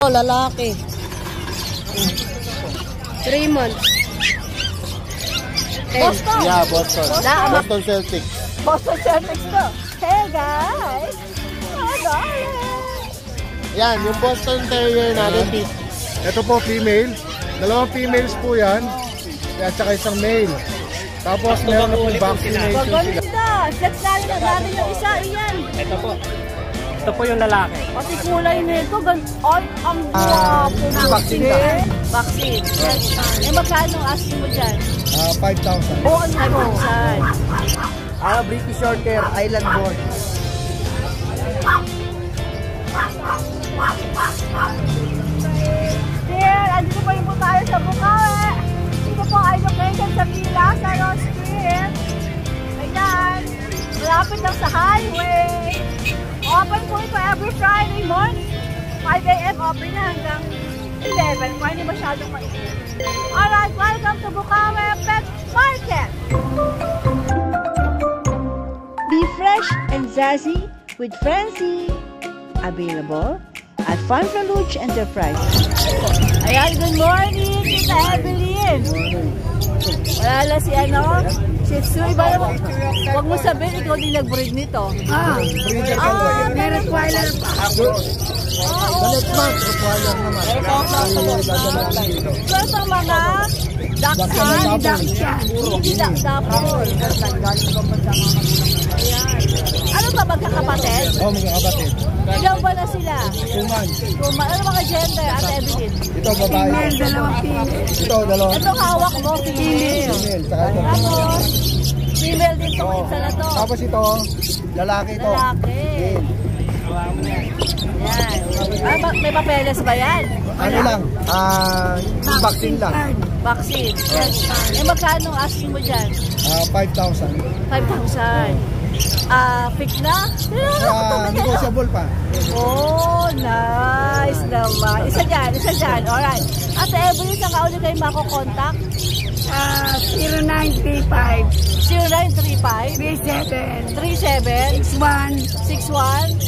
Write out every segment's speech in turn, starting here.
Lalaki. 3 months. Boston. Yeah, Boston. Boston Celtics. Boston Celtics to. Hey guys. Oh, yan, yung Boston Terrier natin. Ito po female. 2 females po yan. At saka isang male. Tapos meron na pong vaccination sila. Sex natin yung isa. Iyan. Ito po. Ito po yung lalaki. Pati kulay nito. Ay, ang guwapo. Vaccine. Vaccine. Eh, magkano asking mo dyan? 5,000. Oo, ano na 5,000. British Shorthair, Island Born. Dear, andito pa rin po tayo sa Bukawi. Dito po ay location sa Villa, sa Ross Street. Ayan. Malapit lang sa highway. Open po ito every Friday morning. 5 AM open na hanggang 11. Kaya hindi masyadong mainit. Alright, welcome to Bukawi Pet Market. Be fresh and zazzy with Francie. Available at Fun Luch Enterprise. Ayan, good morning, Tita Evelyn. Wala lang si Shih Tzu. Huwag mo sabihin, ikaw din nag-breed nito. May Rottweiler pa. Next month, Rottweiler naman. So, ito mga Dachshund. Dachshund. Ano ba magkakapatid? Oo, magkakapatid. Ilan ba na sila? 2 months. Ano mga gender, Ate Evelyn? Ito, babae. Ito, 2. Ito hawak mo, female. Female. Saka ito. Tapos, female din itong isa na to. Tapos ito, lalaki ito. Lalaki. Yan. May papeles ba yan? Ano lang? Vaccine lang. Vaccine. Eh, magkano asking mo dyan? 5,000. 5,000. Fix na? Negotiable pa. Oh, nice naman. Isa dyan. Alright. Ate Evelyn, saan ka ulit kayo mako-contact? 0935 0935 37 61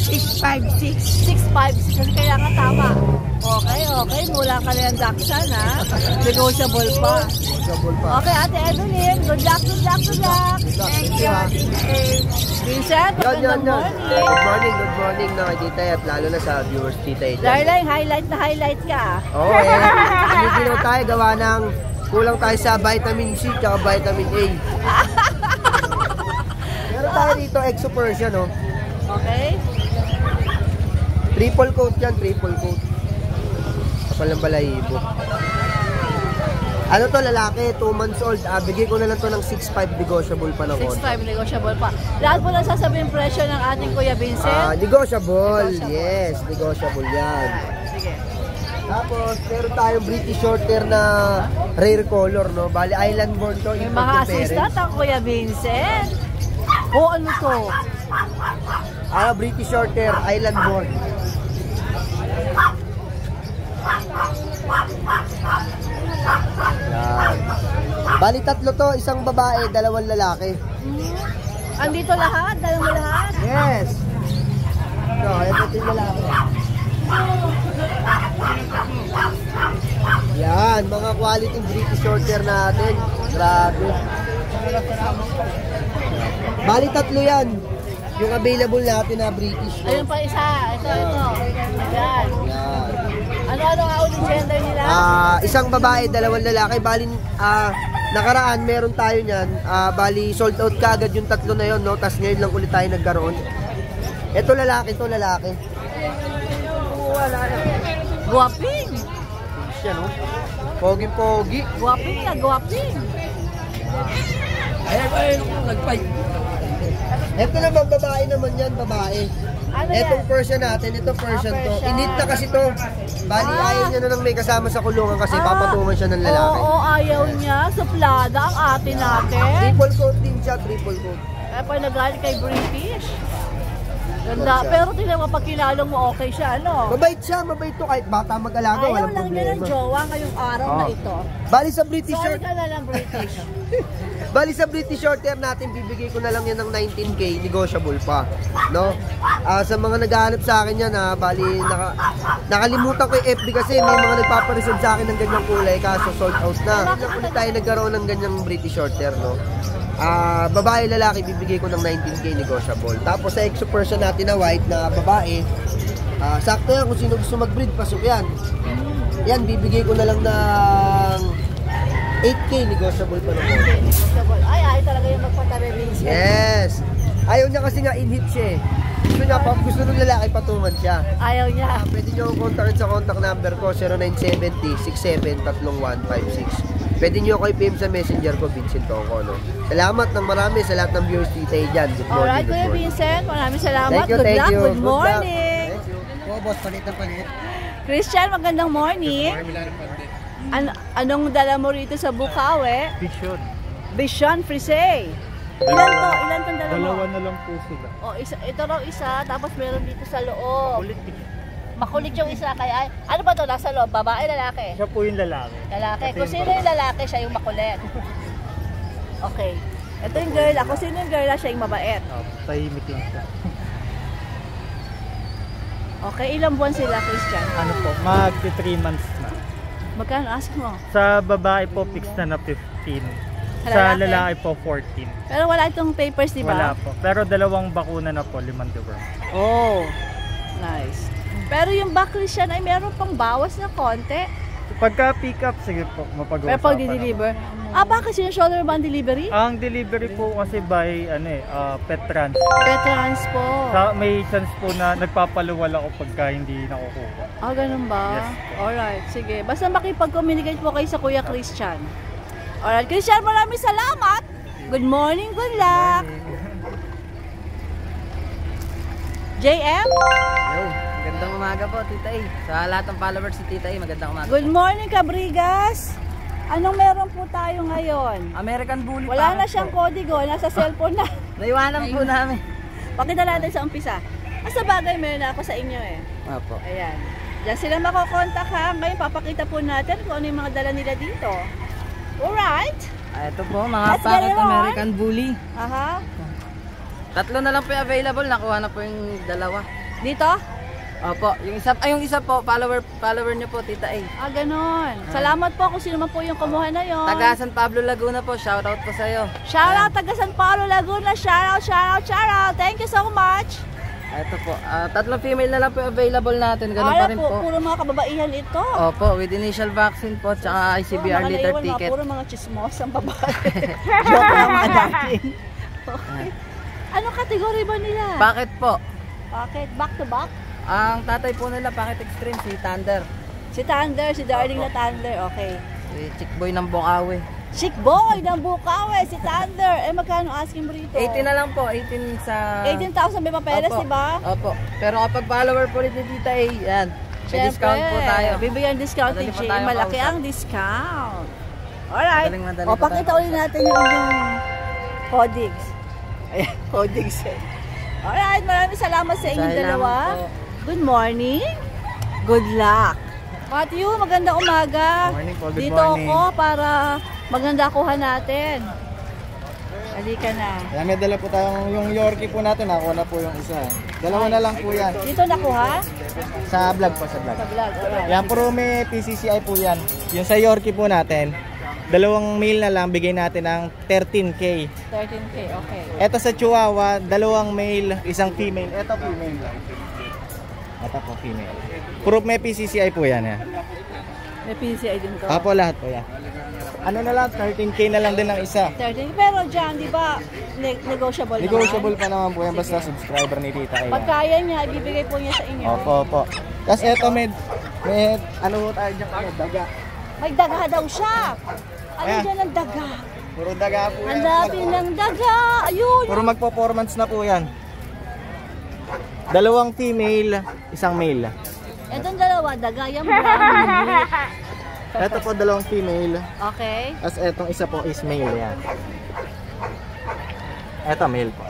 656. 656. Kaya nga tama. Okay. Mula ka na yung Dachshund, ha? Negotiable pa. Okay, Ate Evelyn. Good luck. Thank you. Vincent, good morning. Good morning na kay Tita at lalo na sa viewers Tita Ed. Darling, highlight ka. Oo, Ano tayo gawa ng kulang tayo sa vitamin C at vitamin A. Meron tayo dito Exo Persian, no? Okay. Triple coat yan, triple coat. Kapal ng balahibo. Ano to, lalaki, 2 months old. Bigay ko na lang to ng 6.5 negotiable pa na ko. 6.5 negotiable pa. Lahat mo lang sasabihin presyo ng ating Kuya Vincent? Negotiable. Yes, negotiable yan. Sige. Tapos, meron tayong British Shorthair na rare color, no? Bali, Island Born to. May mga assistant ang Kuya Vincent. O ano to? British Shorthair, Island Born. Yan. Bali, 3 to. Isang babae, 2 lalaki. Andito lahat? Dalawa mo lahat? Yes. No, ito yung lalaki. Yan, mga quality British Shorthair natin. Grabe. Bali, 3 yan. Yung available natin na British. Ayun pa isa. Ito. Yan. Yan. Ano nga ulit gender nila? Isang babae, 2 lalaki. Bali, nakaraan, meron tayo niyan. Bali, sold out ka agad yung 3 na yun, no? Tapos ngayon lang ulit tayo nagkaroon. Ito lalaki. Guwaping. Siya, no? Pogi-pogi. Guwaping. Ito naman, babae naman yan, babae. Ano Etong yan? Persian natin, ito Persian to. Persian. Init na kasi to. Bali, ayaw niya na nang may kasama sa kulungan kasi papatungan siya ng lalaki. Oo, ayaw niya. Suplada ang ate natin. Triple coat din siya, triple coat. Eh, pa nagalit kay British. Ganda. Pero tingnan mo, pag kilala mo, okay siya, ano? Mabait siya, mabait to. Kahit bata mag-alaga, Ayaw walang lang niya ng problema. jowa ngayong araw na ito. Bali sa British Sorry short, ka na lang, British. bali sa British short hair natin, bibigay ko na lang yan ng 19K, negotiable pa. No? Sa mga naghahanap sa akin yan, bali, nakalimutan ko yung FB kasi may mga nagpaparesod sa akin ng ganyang kulay, kaso sold out na. Ilang ulit tayo nagkaroon ng ganyang British short hair, no? Babae, lalaki, bibigay ko ng 19K negotiable. Tapos sa exo person natin na white na babae, sakto yan, kung sino gusto mag-breed, pasok yan. Yan, bibigay ko na lang ng 8K negotiable pa naman. Ay, talaga yung magpatarelis. Yes! Ayaw niya kasi nga in-hit siya eh. Gusto ng lalaki patungan siya. Ayaw niya. Pwede niyo akong kontakin sa contact number ko, 0970-67-33156. Pwede niyo ako i-PM sa messenger ko, Vincent Tongko, no? Salamat ng marami sa lahat ng viewers dito dyan. Good morning, Alright, good Kuya morning. Vincent, maraming salamat. Thank you, Good thank luck, you. good morning. Thank you. Oh, boss, palit na palit. Christian, magandang morning. Anong dala mo rito sa Bukawi? Vision. Vision Frise. Ilan to? Ilan tong dala mo? Dalawa na lang po sila. Oh, ito raw isa, tapos meron dito sa loob. Makulit yung isa, kaya ano ba to? Nasa loob, babae, lalaki? Siya po yung lalaki. Lalaki. Kung sino yung lalaki, siya yung makulit. Okay. Ito yung girl, ako sino yung girl, siya yung mabait. Tahimik lang siya. Okay, ilang buwan sila, Christian? Ano po, magti 3 months na. Magkano ask mo? Sa babae po, fix na 15. Sa Sa lalaki? lalaki po, 14. Pero wala itong papers, di ba? Wala po. Pero dalawang bakuna na po, 5 deworm. Oh, nice. Pero yung back, Christian, ay meron pang bawas na konti. Pagka pick up, sige po, mapag-uusapan. Pero pag di-deliver, bakit shoulder band delivery? Ang delivery po kasi by pet transport. Pet transport. May chance po na nagpapaluwal ako pagka hindi nakukuha. Ganun ba? Yes. Alright, sige. Basta makipag-communicate po kayo sa Kuya Christian. Alright, Christian, maraming salamat. Good morning, good luck. JM? Magandang umaga po, Tita A. Sa lahat ng followers si Tita A, magandang umaga. Good morning, Cabrigas. Anong meron po tayo ngayon? American Bully. Wala na siyang kodigo, nasa cellphone na. Naiwanan po namin. Pakita natin sa umpisa. Sa bagay, meron na ako sa inyo eh. Opo. Ayan. Diyan sila makokontak ha. Ngayon, papakita po natin kung ano yung mga dala nila dito. Alright. Ito po, mga Let's get packet it on. American Bully. Aha. 3 na lang po yung available. Nakuha na po yung dalawa. Dito? Opo. Yung isa po, follower niyo po, Tita A. Ganon. Salamat po kung sino man po yung kumuha na yon. Taga San Pablo, Laguna po. Shoutout po sa'yo. Shoutout taga San Paulo, Laguna. Shoutout, shoutout, shoutout. Thank you so much. Ito po. 3 female na lang po available natin. Ganun pa rin po. Puro mga kababaihan ito. Opo, with initial vaccine po, tsaka ICBR Mga liter naiwan, ticket. Puro mga chismos ang babae. Joke lang mga dating. Okay. Anong kategory ba nila? Bakit po? Bakit? Back to back? Ang tatay po nila, Packet Extreme, si Thunder. Si Thunder, si Darling na Thunder. Okay. Si Chick Boy ng Bukawi. Chick Boy ng Bukawi, si Thunder. Magkano asking mo rito? 18 na lang po, 18 sa... 18,000 may papeles, Opo. di ba? Opo. Pero kapag follower po ulit ni Tita A, yan. May discount po tayo. Bibigyan discount ni Madali po Jay. tayo Malaki kausap. ang discount. Alright. Madali O, po pakita tayo. ulit natin yung codings. Ayan, codings eh. Alright, maraming salamat sa inyong Salamat dalawa. po. Good morning. Good luck. Matthew, magandang umaga. Good morning po, good Dito morning. ako para maganda kuha natin. Halika na. Yan, may dala po tayong yung Yorkie po natin. Ako na po yung isa. Dalawa na lang po yan. Dito nakuha? Sa vlog po, sa vlog. Sa vlog. Alright. Yan, puro may PCCI po yan. Yung sa Yorkie po natin, 2 male na lang, bigay natin ng 13K. 13K, okay. Ito sa Chihuahua, 2 male, 1 female. Ito female lang. Ito po female. Puro may PCCI po yan. May PCI din to. Apo lahat po yan. Ano na lang, 13K na lang din ng isa. 13. Pero dyan, di ba, negotiable Negotiable naman? pa naman po yan, basta subscriber ni Tita A. Pag kaya niya, ibibigay po niya sa inyo. Opo, opo. Tapos ito may ano po tayo dyan kami, daga. May daga daw siya. Ano Ayan. dyan ang daga? Puro daga po yan. Hanapin ng daga. Ayun. Puro magpo-performance na po yan. 2 female, 1 male. Itong dalawa, daga yung brown. Ito po 2 female. Okay. Tapos etong isa po is male yan. Ito male po.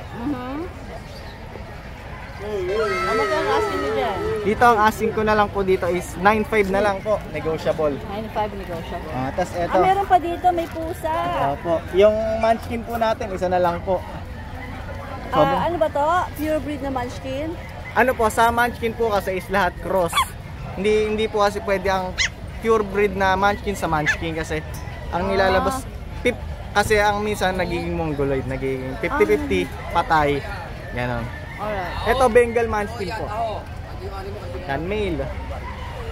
Ano ka ang asking mo dyan? Dito ang asking ko na lang po dito is 9.5 na lang po, negotiable. 9.5 negotiable. Tapos eto. Meron pa dito, may pusa. Opo. Yung munchkin po natin, isa na lang po. Ano ba to? Pure breed na munchkin? Ano po, sa munchkin po kasi is lahat cross. Hindi po kasi pwede ang pure breed na munchkin sa munchkin kasi ang nilalabas kasi ang minsan nagiging mongoloid, nagiging 50-50 patay. Ganon. Alright. Ito Bengal munchkin po. Yan, male.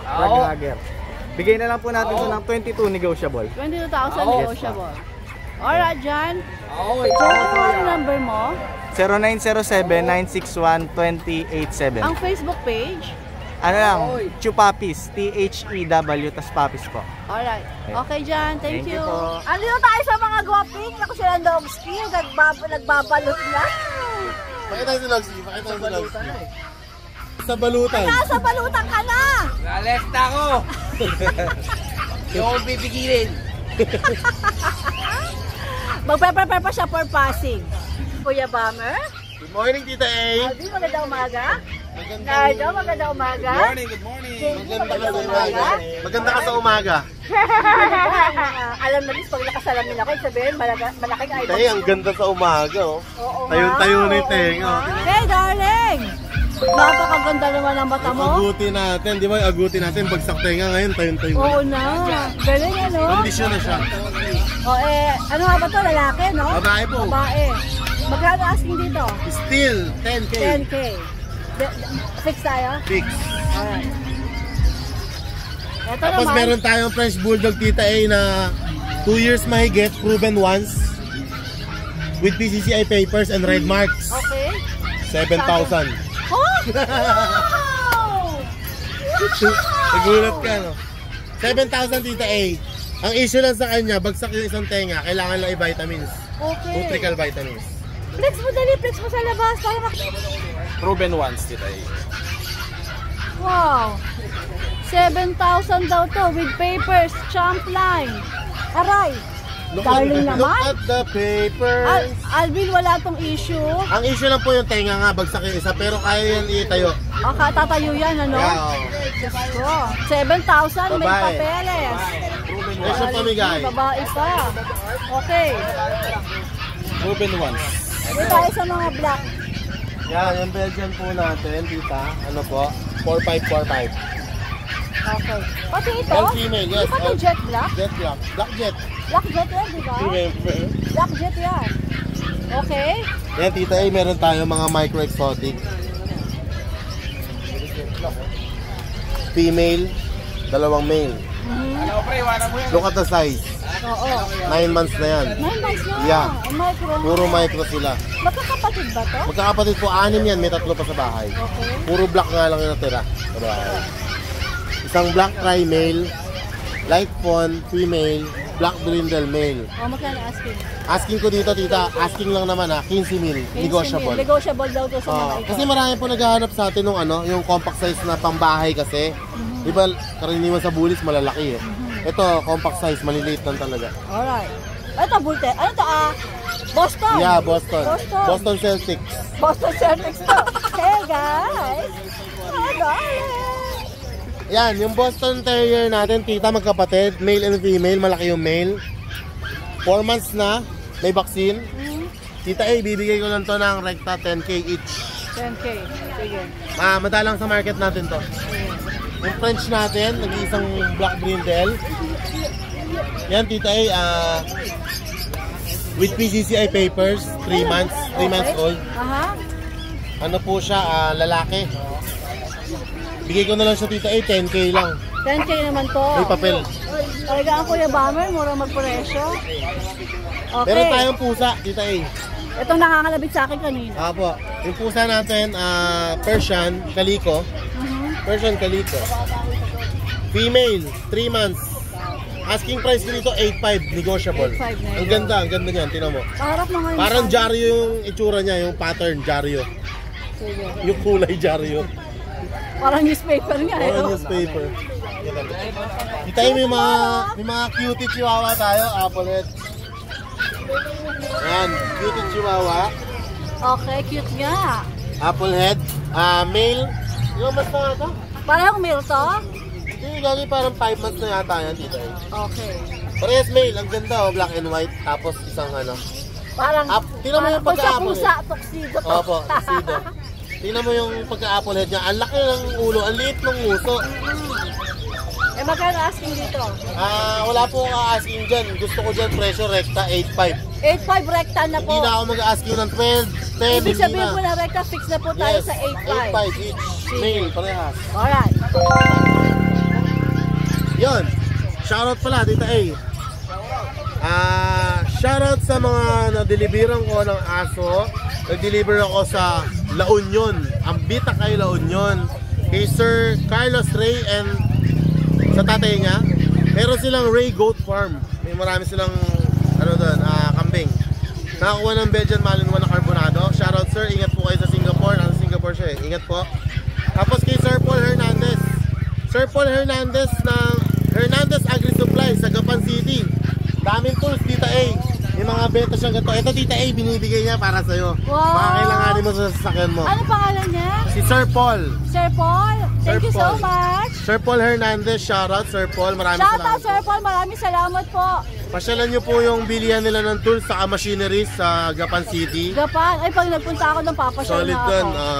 Raghager. Bigay na lang po natin ito ng 22 negotiable. 22,000 negotiable. Alright, John. Ano number mo? 0907-961-2087. Ang Facebook page? Ano lang, Chupapis, T-H-E-W, tas Papis po. Alright. Okay, John. Thank you. Po. Andito tayo sa mga guwaping. Naku sila dog ski. Nagbabalot na. Pakita yung Logsky, pakita yung Logsky. Sa balutan. Nasa balutan ka na. Nalesta ako! Hindi ako pipigilin. Magpe-prepare pa siya for passing. Kuya Bomber. Good morning, Tita A. Alvin, magandang umaga. Nardo, magandang umaga. Good morning. Maganda ka sa umaga. Maganda ka sa umaga. Alam na rin, pag nakasalamin ako, sabihin, malaking idol. Tay, ang ganda sa umaga, oh. Oo nga. Tayo ni Teng, oh. Hey, darling! Napakaganda naman ang mata mo. Agutin natin, di ba? Agutin natin, bagsak tenga ngayon, tayo-tayo. Oo na. Galing, ano? Kondisyon na siya. O, ano nga ba to? Lalaki, no? Babae po. Babae. Magkano asking dito? Still, 10K. 10K. Fix tayo? Fix. Alright. Ito Tapos naman. meron tayong French Bulldog Tita A na 2 years mahigit, proven once. With PCCI papers and red marks. Okay. 7,000. Oh! Wow! Nagulat ka, no? 7,000 Tita A. Ang issue lang sa kanya, bagsak yung isang tenga, kailangan lang i-vitamins. Okay. Nutrical vitamins. Flex mo dali, flex mo sa labas. Para Proven once, Tita A. wow. 7,000 daw to with papers, champ line. Aray. Darling naman. Look at the papers. Alvin, wala tong issue. Ang issue lang po yung tenga nga, bagsak yung isa, pero kaya yan itayo. Tatayo yan, ano? Yeah, 7,000, may Babae. papeles. Presyo pamigay. Babae pa. Okay. Proven once. Dito tayo sa mga black. Yan, yung Belgian po natin, Tita. Ano po? 4545. Okay. Pati ito? All female, yes. Di ba ito all- jet black? Jet black. Black jet. Black jet yan, di ba? Black jet yan. Okay. Yan, Tita A, meron tayo mga micro exotic. Female, dalawang male. Look at the size. Oo. 9 months na yan. 9 months na. Yeah. Micro. Puro micro sila. Magkakapatid ba to? Magkakapatid po, 6 yan. May 3 pa sa bahay. Okay. Puro black nga lang yung natira sa bahay. Isang black tri-male, light fawn, female, black brindle, male. Magkano asking? Asking ko dito, Tita, asking lang naman ha, 15,000, negotiable. Negotiable daw to sa mga ito. Kasi marami po naghahanap sa atin ng yung compact size na pambahay kasi. Di ba, karaniwan sa bullies malalaki eh. Ito, compact size, maliliit lang talaga. Alright. Ito, bulte. Ano to Boston. Yeah, Boston. Boston. Boston Celtics. Boston Celtics to. Hey guys. Oh, darling. Yan, yung Boston Terrier natin, Tita, magkapatid, male and female, malaki yung male. 4 months na, may vaccine. Tita A, bibigay ko lang to ng rekta 10K each. 10K. Sige. Madalang sa market natin to. Yung French natin, nag-iisang black brindle. Yan, Tita A, with PCCI papers, 3 months, 3 months old. Aha. Ano po siya, lalaki. Bigay ko na lang siya, Tita A, 10K lang. 10K naman to. May papel. Talaga ang Kuya Bomber, murang magpresyo. Okay. Meron tayong pusa, Tita A. Itong nakakalabit sa akin kanina. Apo, yung pusa natin, Persian Calico. Persian Calico. Female, 3 months. Asking price ko dito, 8.5, negotiable. 8.5 na Ang ganda niyan, tinan mo. Paharap naman yung Parang Jaryo yung itsura niya, yung pattern, Jaryo. Sige. Yung kulay, Jaryo. Parang newspaper nga. Parang newspaper. Kita may mga cutie chihuahua tayo, Applehead. Ayan, cutie chihuahua. Okay, cute nga. Applehead, Male. Yung mas na ito? Parang male to? Hindi, gagi parang 5 months na yata yan dito eh. Okay. Parehas male, ang ganda oh, black and white. Tapos isang ano. Parang, tingnan mo yung pagka-apple pusa, tuxedo to. Opo, tuxedo. Tingnan mo yung pagka-apple head niya. Ang laki ng ulo, ang liit ng nguso. Eh, magkano asking dito? Wala po akong asking dyan. Gusto ko dyan presyo rekta 8.5. 8.5 recta na po. Hindi na ako mag-asking ng 12, 10, Ibig sabihin po na recta, fix na po tayo sa 8.5. 8.5 each. Male, parehas. Alright. Yun. Shoutout pala, Tita A. Shoutout sa mga na-deliveran ko ng aso. Nag-deliver ako sa La Union. Ambita kay La Union. Kay Sir Carlos Ray and sa tatay niya. Meron silang Ray Goat Farm. May marami silang kambing. Nakakuha ng Belgian Malinois na carbonado. Shoutout sir, ingat po kayo sa Singapore. Nasa Singapore siya eh. Ingat po. Tapos kay Sir Paul Hernandez. Sir Paul Hernandez ng Hernandez Agri Supply sa Gapan City. Daming tools, Tita A. May mga benta siyang ganito. Ito, Tita A, binibigay niya para sa'yo. Wow! Baka kailanganin mo sa sasakyan mo. Ano pangalan niya? Si Sir Paul. Sir Paul, thank you so much. Sir Paul Hernandez, shoutout Sir Paul. Maraming salamat. Shoutout Sir Paul, maraming salamat po. Pasyalan niyo po yung bilihan nila ng tools sa machineries sa Gapan City. Gapan, ay pag nagpunta ako ng papasyal Solid na dun. ako.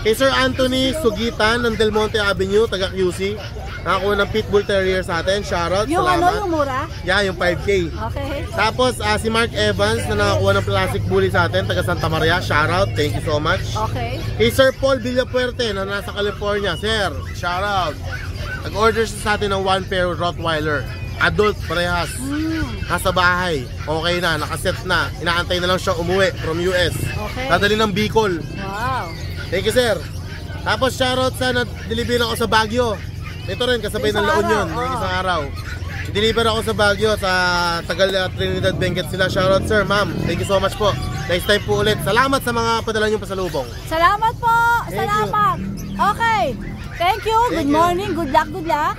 Kay Sir Anthony Sugitan ng Del Monte Avenue, taga QC. Nakakuha ng Pitbull Terrier sa atin. Shoutout, yung salamat. Yung mura? Yeah, yung 5K. Okay. Tapos si Mark Evans na nakakuha ng plastic bully sa atin, taga Santa Maria. Shoutout, thank you so much. Okay. Kay Sir Paul Villapuerte na nasa California. Sir, shoutout. Nag-order siya sa atin ng 1 pair Rottweiler. Adult, parehas. Nasa bahay. Okay na, nakaset na. Inaantay na lang siya umuwi from US. Okay. Dadali ng Bicol. Wow. Thank you, sir. Tapos shoutout sa na-deliver ako sa Baguio. Ito rin, kasabay ng La Union, yung isang araw. Deliver ako sa Baguio, sa Tagal Trinidad Benguet sila. Shoutout, sir, ma'am. Thank you so much po. Next time po ulit. Salamat sa mga padala nyo pasalubong. Salamat po. Salamat. Okay. Thank you. Good morning. Good luck. Good luck.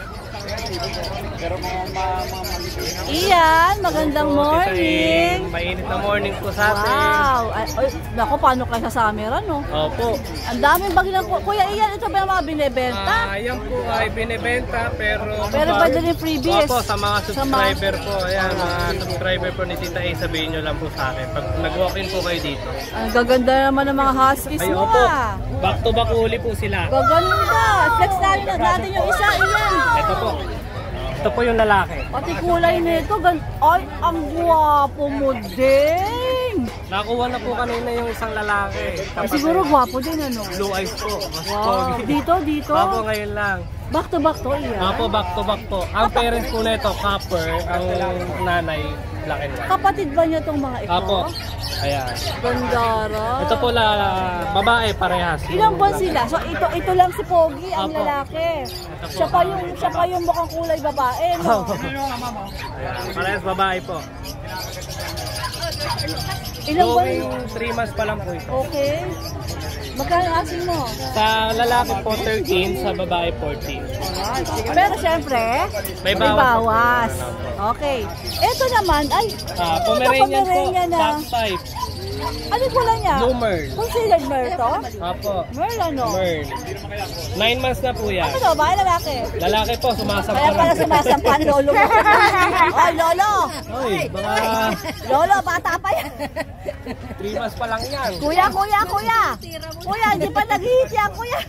Iyan, magandang morning. Mainit na morning po sa atin. Wow. Ay, naku, paano kayo sa summer, no? Opo. Ang daming bag ng Kuya Iyan, ito ba yung mga binibenta? Yan po ay binibenta pero pwede rin freebies. Opo, sa mga subscriber po. Ayan, mga subscriber po ni Tita A, sabihin nyo lang po sa akin. Pag nag-walk-in po kayo dito. Ang gaganda naman ng mga huskies ay, mo, opo. Back to back uli po sila. Gaganda. Flex natin yung isa, Iyan. Ito po. Ito po yung lalaki. Pati kulay nito, ay, ang guwapo mo din. Nakuha na po kanina yung isang lalaki. Ay, siguro guwapo din, ano? Blue eyes po. Mas wow. pogi. Dito? Opo, ngayon lang. Back to back to, Iyan? Opo, back to back po. Ang parents po na ito, copper. Ang nanay, black and white. Kapatid ba niya itong mga ito? Opo. Ayan. Gandara. Ito po babae parehas. Ilang buwan sila? So ito lang si Pogi, ang Opo. lalaki. Siya pa yung mukhang kulay babae, no? Ayan. Parehas babae po. Ilang buwan? Going 3 months pa lang po ito. Okay. Magkano asin mo? Sa lalaki po 13, sa babae 14. Alright, sige. Pero syempre, May bawas. Okay. Ito naman, ay, Pomeranian po, na. top 5. Ano kulay niya? Blue Merl. Concealed Merl to? Opo. Merl ano? Merl. 9 months na po yan. Ano to, ba? Lalaki? Lalaki po, sumasampa. Kaya pala sumasampan, lolo mo. Ay, lolo! Oy, mga Lolo, bata pa yan. 3 months pa lang yan. Kuya! Kuya, hindi pa nag-hit yan, kuya.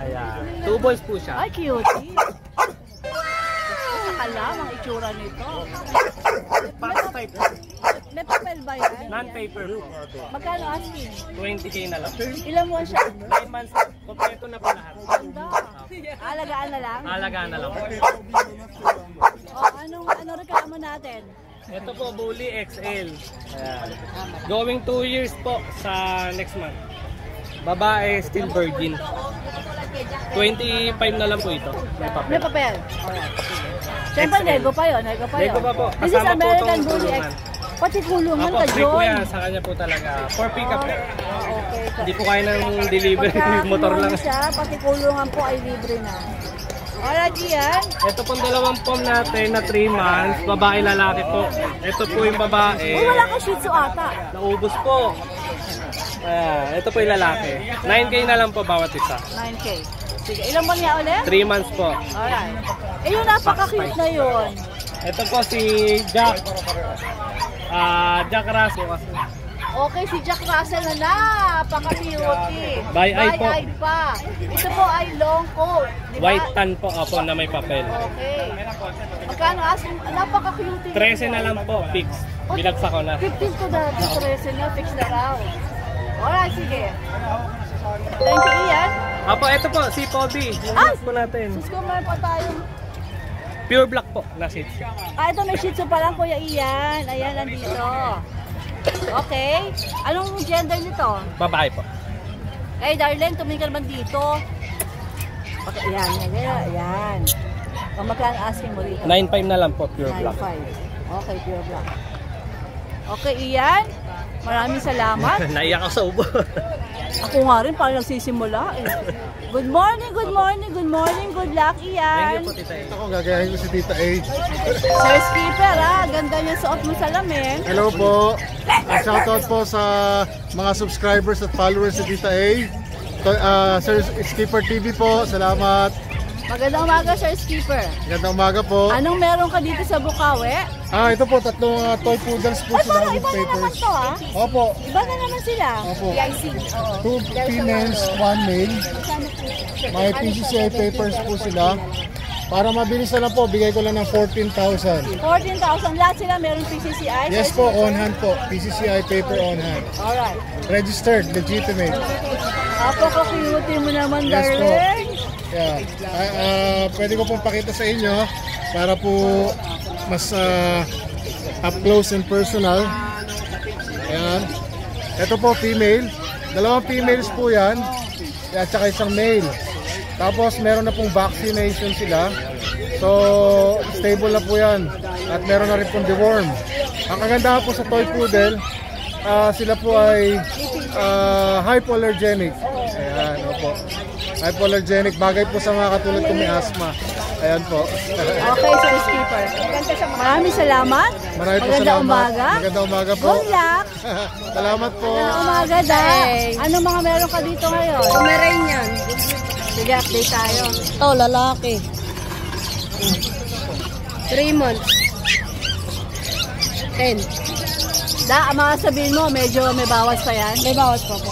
Ayan. 2 boys po siya. Ay, cutie. Alam ang itsura nito. Pass type. May papel ba yan? Non-paper po. Magkano asking? 20K na lang. Ilang buwan siya? 9 months. Kompleto na po lahat. Ganda. Alagaan na lang? Alagaan na lang. O, anong reklamo natin? Ito po, Bully XL. Ayan. Going 2 years po sa next month. Babae, still virgin. 25 na lang po ito. May papel. May papel. Siyempre, nego pa yun. Nego pa po. This is Kasama po American itong Bully X. kulungan. Pati kulungan Apo, ka, free po John. yan. Sa kanya po talaga. For pick up. Okay. Hindi po kaya ng delivery. Motor lang. Siya, pati kulungan po ay libre na. Alright, Ian. Ito pong dalawang pom natin na 3 months. Babae, lalaki po. Ito po yung babae. Uy, wala ka Shih Tzu ata. Naubos po. Ito po yung lalaki. 9K na lang po bawat isa. 9K. Sige, ilang buwan niya ulit? 3 months po. Alright. Eh, yung napaka-cute na yun. Ito po si Jack. Jack Russell kasi. Okay, si Jack Russell na napaka-beauty. By eye po. Pa. Ito po ay long coat. Diba? White tan po ako na may papel. Okay. Magkano asin? Napaka-cute. 13 na lang po, fix. Binagsak ko na. 15 to dati, 13 na, fix na raw. Alright, sige. Thank you, Ian. Apo, ito po, si Poby. Yung po natin. Sus ko, meron pa tayo. Pure black po, na Shih Tzu. Ito may Shih Tzu pa lang, Kuya Ian. Ayan, nandito. Okay. Anong gender nito? Babae po. Eh, darling, tumingin ka naman dito. Okay, ayan, ayan. Magkano asking mo rito? 9.5 na lang po, pure black. 9.5. Okay, pure black. Okay, Ian. Maraming salamat. Naiyak ako sa ubo. Ako nga rin, parang nagsisimula. Good morning, good morning, good morning. Good luck, Ian. Thank you po, Tita A. Ako, gagayahin ko si Tita A. Sir Skipper, ganda yung suot mo sa lamin. Hello po. Shoutout po sa mga subscribers at followers ni Tita A. Sir Skipper TV po, salamat. Magandang umaga, Sir Skipper. Magandang umaga po. Anong meron ka dito sa Bukawi? Ito po, tatlong toy poodles po Ay, sila parang with iba na naman papers. to, ha? Opo. Iba na naman sila. Opo. PIC. 2 females, 1 male. May PCCI papers po sila. Para mabilis na lang po, bigay ko lang ng 14,000. 14,000. Lahat sila meron PCCI? Yes po, on hand po. PCCI paper on hand. Alright. Registered, legitimate. Apaka-cute mo naman, Yes po. darling. Yeah. Pwede ko pong pakita sa inyo para po mas up close and personal. Ayan. Ito po, female. Dalawang females po yan. At saka isang male. Tapos meron na pong vaccination sila. So, stable na po yan. At meron na rin pong deworm. Ang kagandahan po sa toy poodle, sila po ay hypoallergenic. Ayan, opo. Hypoallergenic, bagay po sa mga katulad kong may asthma. Ayan po. Okay, Sir Skipper. Maraming salamat. Maraming po Magandang salamat. umaga. Magandang umaga po. Good luck. Salamat po. Magandang umaga, Day. Anong mga meron ka dito ngayon? Pomeranian. Sige, update tayo. Ito, lalaki. 3 months. 10. Ang mga sabihin mo, medyo may bawas pa yan? May bawas pa po.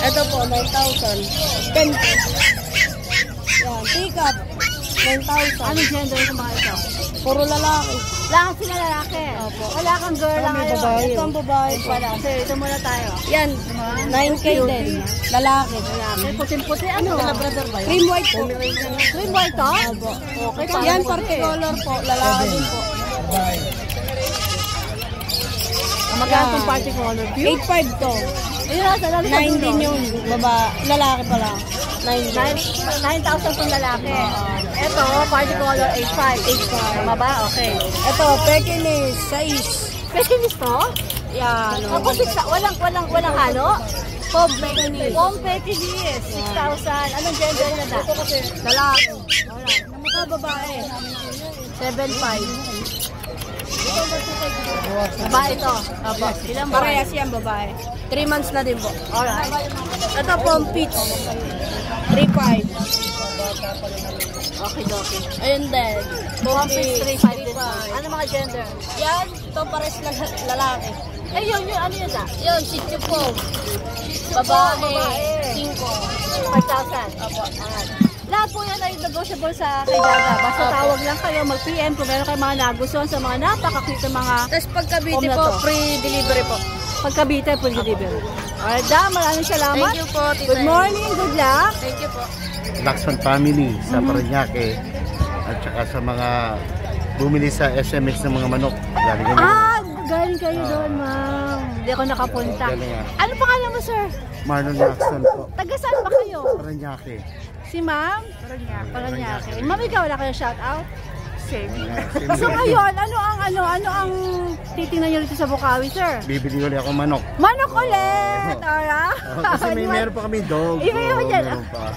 Ito po, 9,000. 10. Yan, pick-up. 9,000. Anong gender ng mga ito? Puro lalaki. Lahat sila lalaki. Opo. Wala kang girl lang ngayon. babae. Ito ang babae po. Wala. So, ito muna tayo. Yan, 9K din. Lalaki. Lalaki. Puting-puti, ano? Labrador ba yun? Cream white po. Cream white to? Opo. Okay, Yan, particolor po. Lalaki din po. Magkano itong party color view? 8,500 to. Ayun na, sa lalaki. 9 din yung lalaki pala. 9,000 itong lalaki. Ito, party color 8,500. Tama ba? Okay. Ito, Pekingese, size. Pekingese to? Yan. Tapos walang halo? Pom Pekingese. Pom Pekingese, 6,000. Anong gender na da? Lalaki. Alright. Namukha babae. 7,500. Babae ito. Opo. Ilang Parehas yan, babae. 3 months na din po. Alright. Ito po, Peach. 3,500. Okay, okay. Ayun din. Bumpis 3,500 din. Ano mga gender? Yan, ito pares na lalaki. Eh, yun, ano yun da? Yun, Shih Tzu po. Babae. 5. 5,000. Opo. Alright. Lahat po yan ay negotiable sa kay Dada. Basta tawag lang kayo, mag-PM kung meron kayo mga nagustuhan sa mga napakakita mga Tapos pagkabiti home na po, to. free delivery po. Pagkabite, full delivery. Alright, Da, maraming salamat. Thank you po, Tita. Good morning, good luck. Thank you po. Lacson family sa Parañaque at saka sa mga bumili sa SMX ng mga manok. Galing kayo doon, ma'am. Hindi ako nakapunta. Galing, Ano pangalan mo, sir? Marlon Lacson po. Taga saan ba kayo? Parañaque. Si ma'am? Paranaque. Ma'am, ikaw wala kayo shout out? Same. Same So din. ngayon, ano ang titingnan niyo rito sa Bukawi, sir? Bibili ulit ako manok. Manok ulit! Alright. Kasi meron pa kami dog. Iba yun dyan. Meron pa.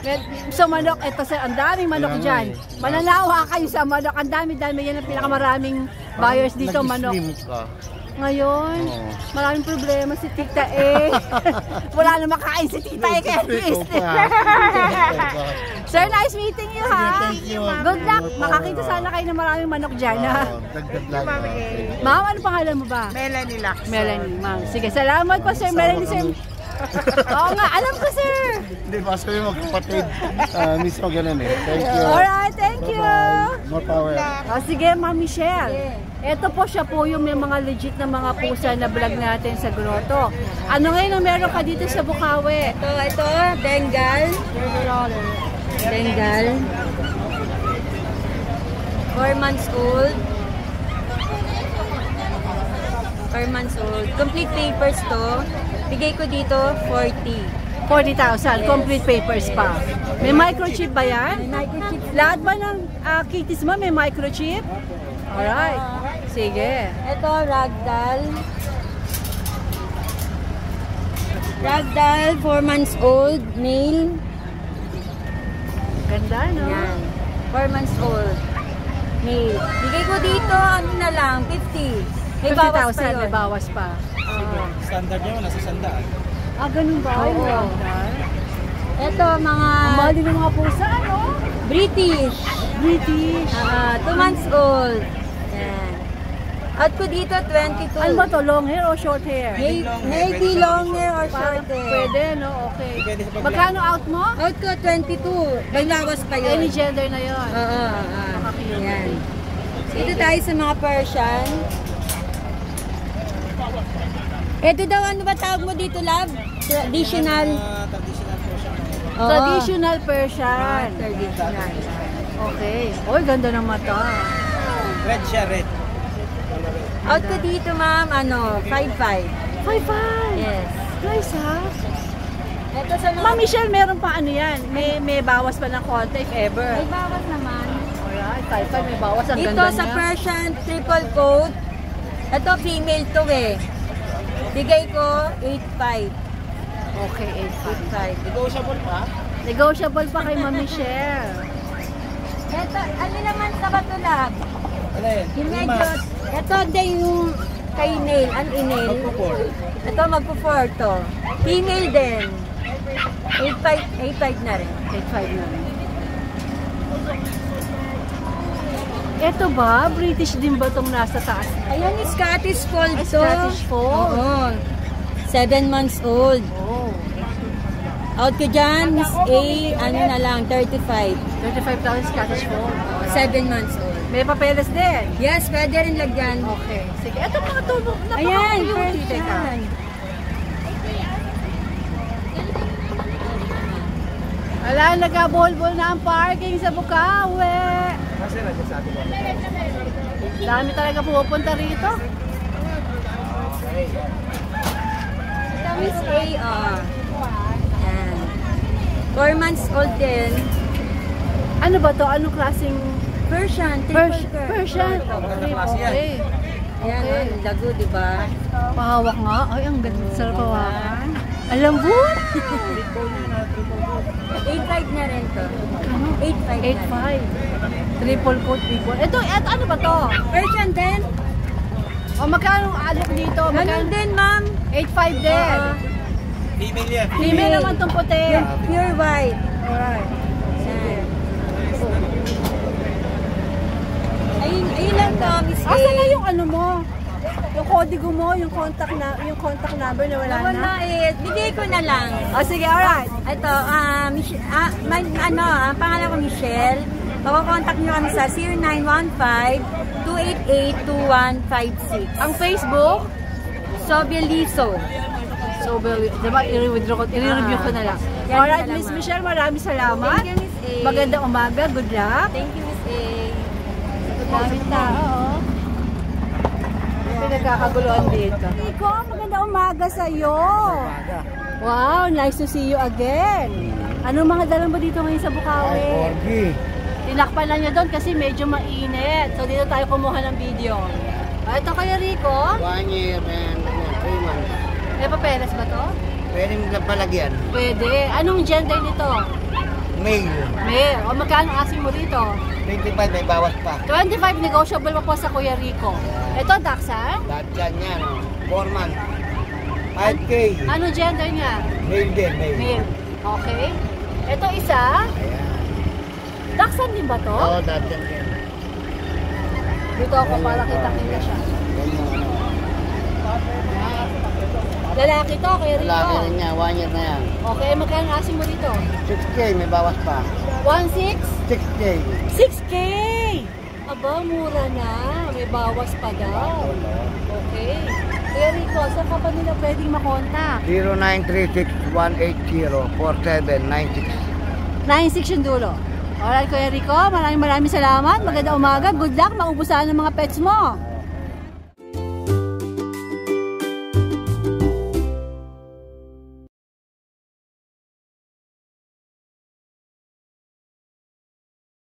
So manok, ito sir, ang daming manok Kaya dyan. nga eh. Mananawa kayo sa manok. Ang dami-dami yan ang pinakamaraming buyers dito, manok. Nag-slim ka. Ngayon, maraming problema si Tita eh. Wala na makain si Tita eh. Kaya Sir, nice meeting you ha. Thank you. Good luck. Makakita sana kayo ng maraming manok dyan ha. Dagdag lang. Ma'am, ano pangalan mo ba? Melanie Lacson. Melanie, ma'am. Sige, salamat po Sir Melanie. Sir. Oo nga, alam ko sir. Hindi, basta yung magkapatid. Mismo ganun eh. Thank you. Alright, thank you. More power. Sige, Ma'am Michelle. Ito po siya po yung may mga legit na mga pusa na vlog natin sa grotto. Ano ngayon ang meron ka dito sa Bukawi? Ito, Bengal. Bengal. 4 months old. 4 months old. Complete papers to. Bigay ko dito 40,000. 40,000. Complete papers pa. May microchip ba yan? May microchip. Lahat ba ng kitties mo may microchip? Alright. Sige. Ito, ragdoll. Ragdoll, 4 months old, male. Ganda, no? Yan. 4 months old, male. Bigay ko dito, ano na lang, 50. May bawas pa yun. May bawas pa. Standard niya, nasa sandaan. Ganun ba? Oo. Ito, mga... Mahal din ng mga pusa, ano? British. 2 months old. Yan. Out ko dito, 22. Ano ba to? Long hair o short hair? Maybe long hair or short hair. Pwede, no? Okay. Magkano out mo? Out ko, 22. May lawas pa yun. Any gender na yun? Oo. Yan. Dito tayo sa mga Persian. Ito daw, ano ba tawag mo dito, love? Traditional. Traditional Persian. Traditional. Okay. Oy, ganda ng mata. Red siya, red. Out ko dito, ma'am, 5'5". 5'5"? Yes. Nice, ha? Ito sa mga... Ma'am Michelle, meron pa ano yan? May bawas pa ng konti, if ever. May bawas naman. Alright, 5'5", may bawas. Ang dito ganda niya. Sa Persian, triple coat. Ito, female to eh. Bigay ko, 8'5". Okay, 8'5". Negotiable pa? Negotiable pa kay Ma'am Michelle. Ito, ano naman sa Batulab? Ano yun? Yung medyo, ito din yung kay nail, un-nail. Ito, magpo-4 to. Female din. 8'5" na rin. 8'5" na rin. Ito ba? British din ba itong nasa taas? Ayan yung Scottish Fold to. Scottish Fold? Oo. 7 months old. Oh. Out ko dyan, Miss A, ano na lang, 35. 35,000 Scottish Fold. 7 months old. May papeles din? Yes, pwede rin lagyan. Okay. Sige, ito mga tubo. Ayan, perfect. Wala, nagabol-bol na ang parking sa Bukawi. Kasi nandiyan sa atin. Dami talaga pupunta rito. Ito, Miss A, Yan. 4 months old din. Ano ba to? Anong klaseng... Persian. Persian. Okay. Ayan, lago, diba? Pahawak nga. Ay, ang ganda. Sarap hawakan. Alam mo? 8'5" na rin to. 8'5". 8'5". Triple coat, triple. Ito, ano ba to? Persian din. O, magkano alok dito? Ganun din, ma'am. 8'5" din. Female yan. Female naman itong puti. Pure white. Alright. Ayun lang to, Miss A. Asan na yung ano mo? Yung kodigo mo, yung contact number na wala na? Wala eh. Bigay ko na lang. Sige, alright. Ito, pangalan ko Michelle. Makokontakt nyo kami sa 0915-288-2156. Ang Facebook? Sobieliso. Diba, i-review ko na lang. Alright, Miss Michelle, maraming salamat. Thank you, Miss A. Magandang umaga. Good luck. Thank you, Miss A. Daming tao. Pinagkakaguluhan dito. Nico, magandang umaga sa'yo. Wow, nice to see you again. Anong mga dala mo dito ngayon sa Bukawi? Corgi. Tinakpan lang niya doon kasi medyo mainit. So dito tayo kumuha ng video. Ito kayo, Rico. 1 year and 3 months. May papeles ba to? Pwede mo lang palagyan. Pwede. Anong gender nito? Male. Male. O magkano asking mo dito? 25 may bawas pa. 25 negotiable pa po sa Kuya Rico. Ito, Dachshund? Dachshund yan, 4 months. 5K. Ano gender niya? Male din, male. Male. Okay. Ito isa? Ayan. Dachshund din ba to? Oo, Dachshund din. Dito ako para kita-kita siya. Lalaki to, Kuya Rico? Lalaki rin niya, 1 year na yan. Okay, magkano asking mo dito? 6K, may bawas pa. 1.6? 6K. 6K! Aba, mura na. May bawas pa daw. Okay. Kuya Rico, saan ka pa nila pwedeng makontak? 0936-180-4796. 96 yung dulo. Alright, Kuya Rico, maraming salamat. Magandang umaga. Good luck. Maubusan ng mga pets mo.